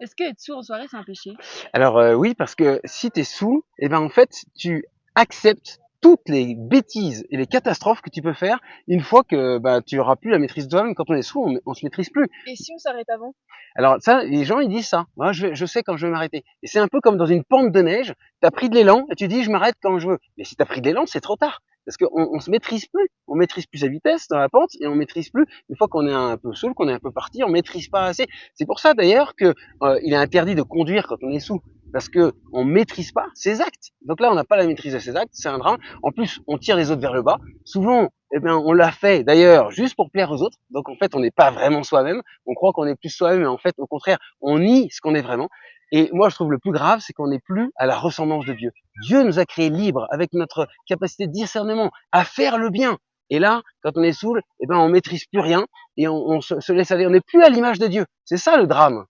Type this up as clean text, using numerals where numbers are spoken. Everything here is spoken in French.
Est-ce que être sourd en soirée, c'est un péché? Alors oui, parce que si tu es saoul, eh ben en fait, tu acceptes toutes les bêtises et les catastrophes que tu peux faire une fois que bah, tu auras plus la maîtrise de toi-même. Quand on est sourd, on se maîtrise plus. Et si on s'arrête avant? Alors ça, les gens ils disent ça. Moi, je sais quand je vais m'arrêter. Et c'est un peu comme dans une pente de neige. Tu as pris de l'élan et tu dis je m'arrête quand je veux. Mais si tu as pris de l'élan, c'est trop tard. Parce qu'on se maîtrise plus. On maîtrise plus sa vitesse dans la pente et on maîtrise plus. Une fois qu'on est un peu saoul, qu'on est un peu parti, on maîtrise pas assez. C'est pour ça d'ailleurs que il est interdit de conduire quand on est sous. Parce que on maîtrise pas ses actes. Donc là, on n'a pas la maîtrise de ses actes, c'est un drame. En plus, on tire les autres vers le bas. Souvent, eh bien, on l'a fait d'ailleurs juste pour plaire aux autres. Donc en fait, on n'est pas vraiment soi-même. On croit qu'on est plus soi-même, mais en fait, au contraire, on nie ce qu'on est vraiment. Et moi, je trouve le plus grave, c'est qu'on n'est plus à la ressemblance de Dieu. Dieu nous a créés libres, avec notre capacité de discernement, à faire le bien. Et là, quand on est saoul, eh ben, on maîtrise plus rien et on se laisse aller. On n'est plus à l'image de Dieu. C'est ça le drame.